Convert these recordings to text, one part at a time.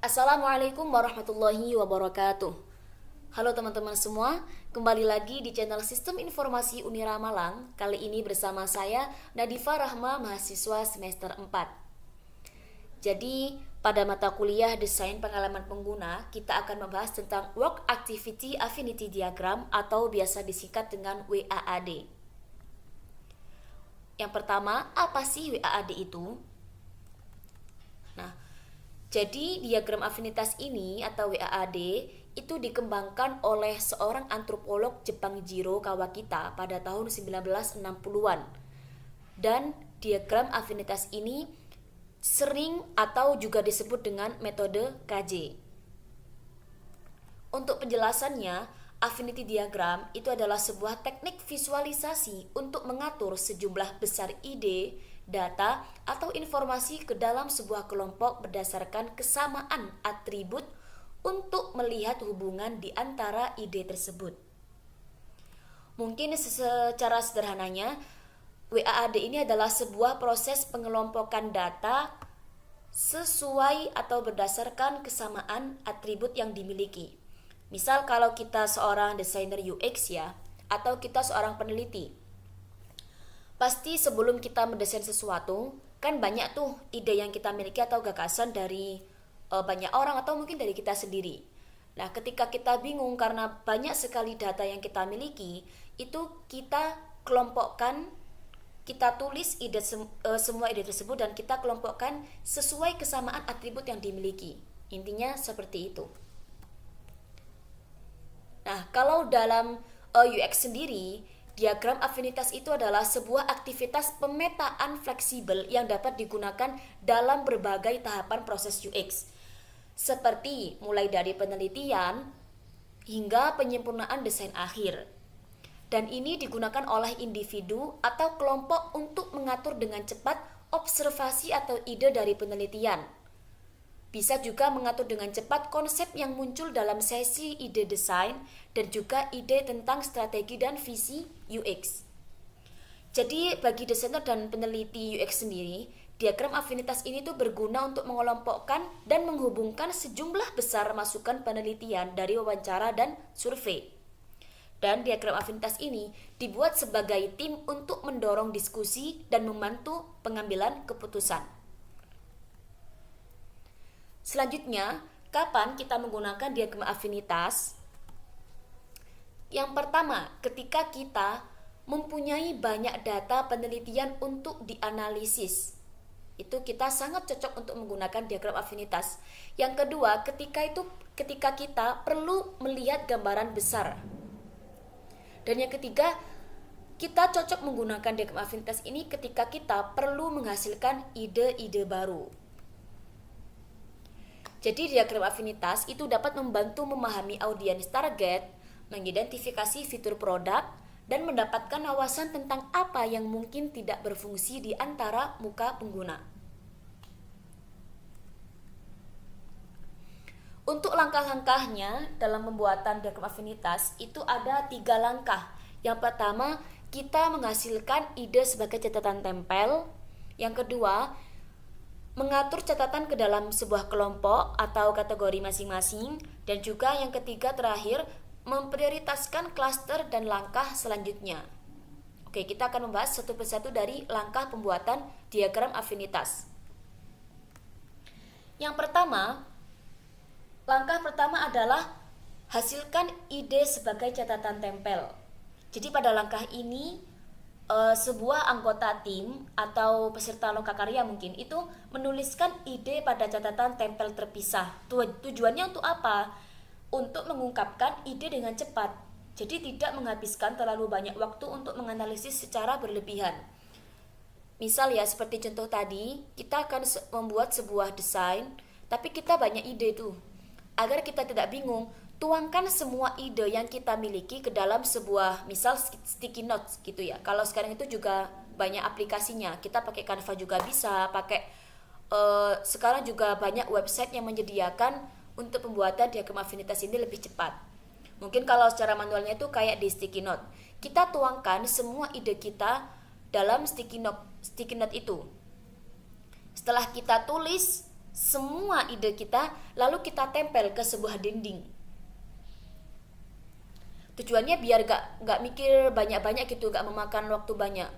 Assalamualaikum warahmatullahi wabarakatuh. Halo teman-teman semua, kembali lagi di channel Sistem Informasi Unira Malang. Kali ini bersama saya Nadifa Rahma, mahasiswa semester 4. Jadi, pada mata kuliah Desain Pengalaman Pengguna, kita akan membahas tentang Work Activity Affinity Diagram atau biasa disingkat dengan WAAD. Yang pertama, apa sih WAAD itu? Nah, jadi diagram afinitas ini atau WAAD itu dikembangkan oleh seorang antropolog Jepang Jiro Kawakita pada tahun 1960-an. Dan diagram afinitas ini sering atau juga disebut dengan metode KJ. Untuk penjelasannya, affinity diagram itu adalah sebuah teknik visualisasi untuk mengatur sejumlah besar ide, data, atau informasi ke dalam sebuah kelompok berdasarkan kesamaan atribut untuk melihat hubungan di antara ide tersebut. Mungkin secara sederhananya, WAAD ini adalah sebuah proses pengelompokan data sesuai atau berdasarkan kesamaan atribut yang dimiliki. Misal kalau kita seorang desainer UX ya, atau kita seorang peneliti. Pasti sebelum kita mendesain sesuatu, kan banyak tuh ide yang kita miliki atau gagasan dari banyak orang atau mungkin dari kita sendiri. Nah, ketika kita bingung karena banyak sekali data yang kita miliki, itu kita kelompokkan, kita tulis semua ide tersebut dan kita kelompokkan sesuai kesamaan atribut yang dimiliki. Intinya seperti itu. Nah, kalau dalam UX sendiri, diagram afinitas itu adalah sebuah aktivitas pemetaan fleksibel yang dapat digunakan dalam berbagai tahapan proses UX. Seperti mulai dari penelitian hingga penyempurnaan desain akhir. Dan ini digunakan oleh individu atau kelompok untuk mengatur dengan cepat observasi atau ide dari penelitian. Bisa juga mengatur dengan cepat konsep yang muncul dalam sesi ide desain dan juga ide tentang strategi dan visi UX. Jadi bagi desainer dan peneliti UX sendiri, diagram afinitas ini tuh berguna untuk mengelompokkan dan menghubungkan sejumlah besar masukan penelitian dari wawancara dan survei. Dan diagram afinitas ini dibuat sebagai tim untuk mendorong diskusi dan membantu pengambilan keputusan. Selanjutnya, kapan kita menggunakan diagram afinitas? Yang pertama, ketika kita mempunyai banyak data penelitian untuk dianalisis. Itu kita sangat cocok untuk menggunakan diagram afinitas. Yang kedua, ketika kita perlu melihat gambaran besar. Dan yang ketiga, kita cocok menggunakan diagram afinitas ini ketika kita perlu menghasilkan ide-ide baru. Jadi diagram afinitas itu dapat membantu memahami audiens target, mengidentifikasi fitur produk, dan mendapatkan wawasan tentang apa yang mungkin tidak berfungsi di antara muka pengguna. Untuk langkah-langkahnya dalam pembuatan diagram afinitas itu ada 3 langkah. Yang pertama, kita menghasilkan ide sebagai catatan tempel. Yang kedua, mengatur catatan ke dalam sebuah kelompok atau kategori masing-masing. Dan juga yang ketiga terakhir, memprioritaskan klaster dan langkah selanjutnya. Oke, kita akan membahas satu persatu dari langkah pembuatan diagram afinitas. Langkah pertama adalah hasilkan ide sebagai catatan tempel. Jadi pada langkah ini sebuah anggota tim atau peserta lokakarya mungkin itu menuliskan ide pada catatan tempel terpisah. Tujuannya untuk apa? Untuk mengungkapkan ide dengan cepat. Jadi tidak menghabiskan terlalu banyak waktu untuk menganalisis secara berlebihan. Misal ya seperti contoh tadi, kita akan membuat sebuah desain, tapi kita banyak ide tuh. Agar kita tidak bingung, tuangkan semua ide yang kita miliki ke dalam sebuah misal sticky notes gitu ya. Kalau sekarang itu juga banyak aplikasinya. Kita pakai Canva juga bisa, sekarang juga banyak website yang menyediakan untuk pembuatan diagram afinitas ini lebih cepat. Mungkin kalau secara manualnya itu kayak di sticky note. Kita tuangkan semua ide kita dalam sticky note itu. Setelah kita tulis semua ide kita lalu kita tempel ke sebuah dinding. Tujuannya biar gak mikir banyak-banyak gitu, gak memakan waktu banyak.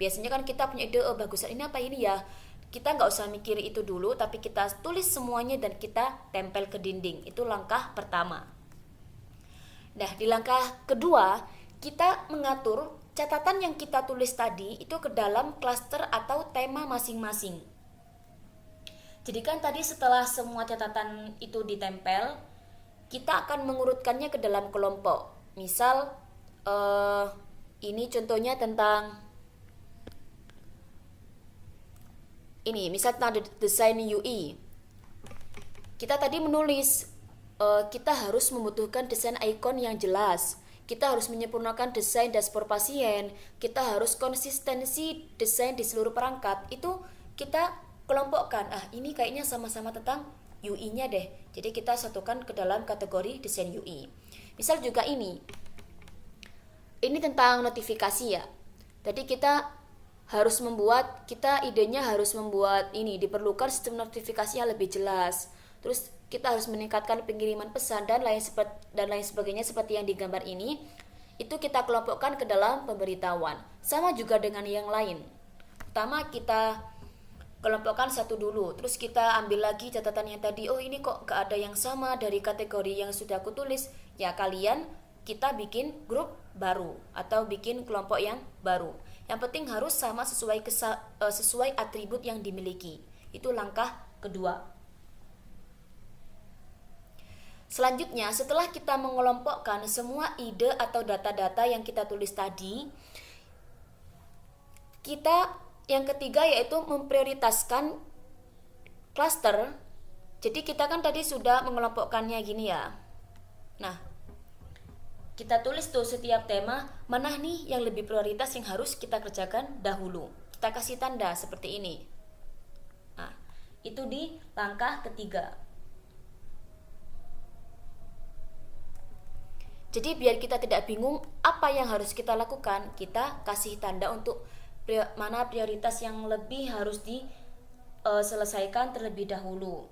Biasanya kan kita punya ide, oh bagusan ini apa ini ya, kita nggak usah mikir itu dulu, tapi kita tulis semuanya dan kita tempel ke dinding. Itu langkah pertama. Nah, di langkah kedua, kita mengatur catatan yang kita tulis tadi itu ke dalam klaster atau tema masing-masing. Jadi kan tadi setelah semua catatan itu ditempel, kita akan mengurutkannya ke dalam kelompok. Misal, ini contohnya tentang ini, misal tentang desain UI. Kita tadi menulis kita harus membutuhkan desain ikon yang jelas. Kita harus menyempurnakan desain dashboard pasien. Kita harus konsistensi desain di seluruh perangkat. Itu kita kelompokkan. Ini kayaknya sama-sama tentang UI-nya deh. Jadi kita satukan ke dalam kategori desain UI. Misal juga ini tentang notifikasi ya. Tadi kita idenya harus membuat ini, diperlukan sistem notifikasi yang lebih jelas. Terus kita harus meningkatkan pengiriman pesan dan lain sebagainya seperti yang digambar ini. Itu kita kelompokkan ke dalam pemberitahuan. Sama juga dengan yang lain. Pertama kita kelompokkan satu dulu, terus kita ambil lagi catatan yang tadi. Oh ini kok gak ada yang sama dari kategori yang sudah aku tulis. Ya kalian kita bikin grup baru atau bikin kelompok yang baru. Yang penting harus sama sesuai atribut yang dimiliki. Itu langkah kedua. Selanjutnya, setelah kita mengelompokkan semua ide atau data-data yang kita tulis tadi, kita yang ketiga yaitu memprioritaskan klaster. Jadi kita kan tadi sudah mengelompokkannya gini ya. Nah, kita tulis tuh setiap tema, mana nih yang lebih prioritas yang harus kita kerjakan dahulu. Kita kasih tanda seperti ini. Nah, itu di langkah ketiga. Jadi biar kita tidak bingung apa yang harus kita lakukan, kita kasih tanda untuk mana prioritas yang lebih harus diselesaikan terlebih dahulu.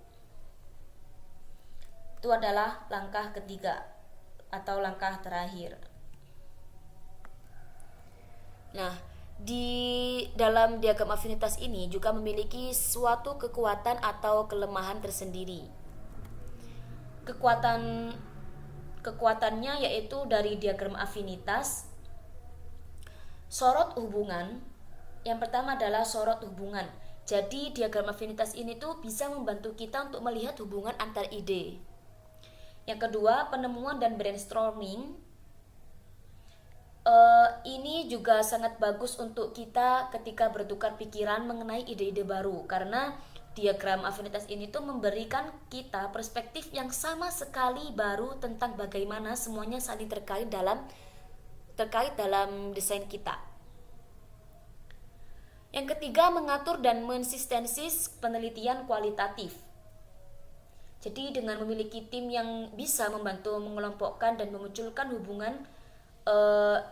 Itu adalah langkah ketiga atau langkah terakhir. Nah, di dalam diagram afinitas ini juga memiliki suatu kekuatan atau kelemahan tersendiri. Kekuatannya yaitu dari diagram afinitas, sorot hubungan. Yang pertama adalah sorot hubungan. Jadi diagram afinitas ini tuh bisa membantu kita untuk melihat hubungan antar ide. Yang kedua, penemuan dan brainstorming. Ini juga sangat bagus untuk kita ketika bertukar pikiran mengenai ide-ide baru, karena diagram afinitas ini tuh memberikan kita perspektif yang sama sekali baru tentang bagaimana semuanya saling terkait dalam desain kita. Yang ketiga, mengatur dan mensistensis penelitian kualitatif. Jadi dengan memiliki tim yang bisa membantu mengelompokkan dan memunculkan hubungan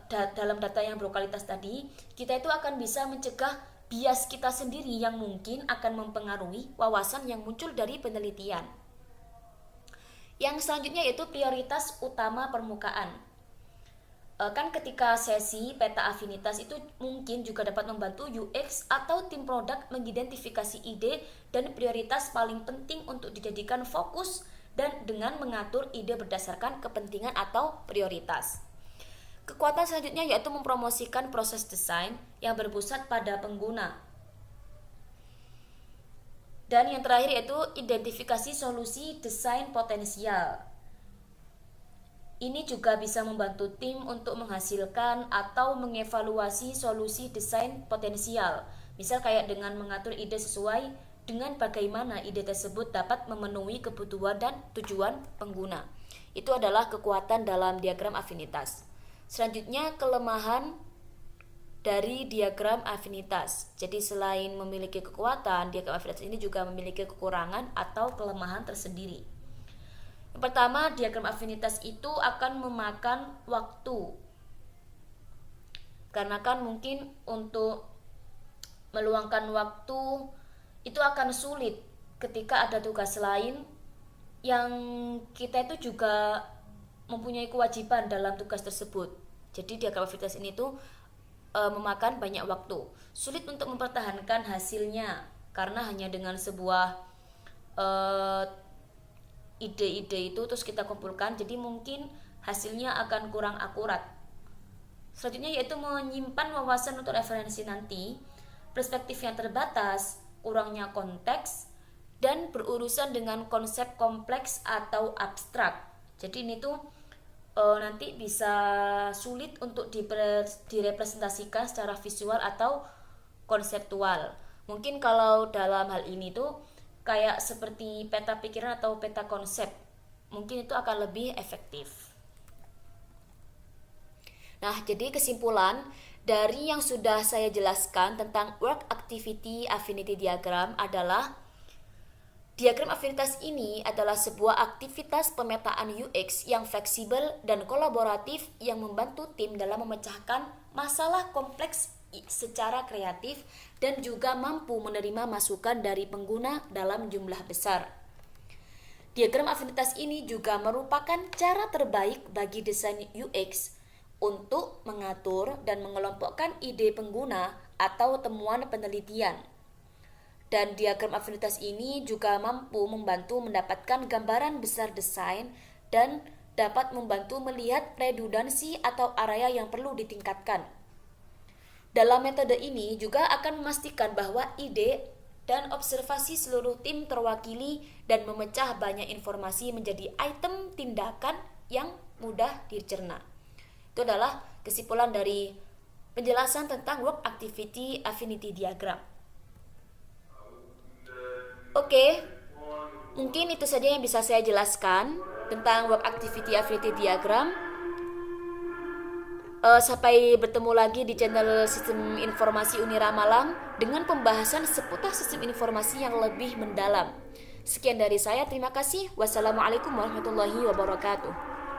dalam data yang berkualitas tadi, kita itu akan bisa mencegah bias kita sendiri yang mungkin akan mempengaruhi wawasan yang muncul dari penelitian. Yang selanjutnya yaitu prioritas utama permukaan. Kan ketika sesi peta afinitas itu mungkin juga dapat membantu UX atau tim produk mengidentifikasi ide dan prioritas paling penting untuk dijadikan fokus dan dengan mengatur ide berdasarkan kepentingan atau prioritas. Kekuatan selanjutnya yaitu mempromosikan proses desain yang berpusat pada pengguna. Dan yang terakhir yaitu identifikasi solusi desain potensial. Ini juga bisa membantu tim untuk menghasilkan atau mengevaluasi solusi desain potensial. Misal kayak dengan mengatur ide sesuai dengan bagaimana ide tersebut dapat memenuhi kebutuhan dan tujuan pengguna. Itu adalah kekuatan dalam diagram afinitas. Selanjutnya, kelemahan dari diagram afinitas. Jadi selain memiliki kekuatan, diagram afinitas ini juga memiliki kekurangan atau kelemahan tersendiri. Yang pertama, diagram afinitas itu akan memakan waktu. Karena kan mungkin untuk meluangkan waktu itu akan sulit ketika ada tugas lain yang kita itu juga mempunyai kewajiban dalam tugas tersebut. Jadi diagram afinitas ini tuh memakan banyak waktu. Sulit untuk mempertahankan hasilnya karena hanya dengan sebuah ide-ide itu terus kita kumpulkan, jadi mungkin hasilnya akan kurang akurat. Selanjutnya yaitu menyimpan wawasan untuk referensi nanti, perspektif yang terbatas, kurangnya konteks, dan berurusan dengan konsep kompleks atau abstrak. Jadi ini tuh nanti bisa sulit untuk direpresentasikan secara visual atau konseptual. Mungkin kalau dalam hal ini tuh kayak seperti peta pikiran atau peta konsep, mungkin itu akan lebih efektif. Nah, jadi kesimpulan dari yang sudah saya jelaskan tentang work activity affinity diagram adalah diagram afinitas ini adalah sebuah aktivitas pemetaan UX yang fleksibel dan kolaboratif yang membantu tim dalam memecahkan masalah kompleks secara kreatif dan juga mampu menerima masukan dari pengguna dalam jumlah besar. Diagram afinitas ini juga merupakan cara terbaik bagi desain UX untuk mengatur dan mengelompokkan ide pengguna atau temuan penelitian. Dan diagram afinitas ini juga mampu membantu mendapatkan gambaran besar desain dan dapat membantu melihat redundansi atau area yang perlu ditingkatkan. Dalam metode ini juga akan memastikan bahwa ide dan observasi seluruh tim terwakili dan memecah banyak informasi menjadi item tindakan yang mudah dicerna. Itu adalah kesimpulan dari penjelasan tentang work activity affinity diagram. Oke, mungkin itu saja yang bisa saya jelaskan tentang work activity affinity diagram. Sampai bertemu lagi di channel Sistem Informasi Unira Malang dengan pembahasan seputar sistem informasi yang lebih mendalam. Sekian dari saya, terima kasih. Wassalamualaikum warahmatullahi wabarakatuh.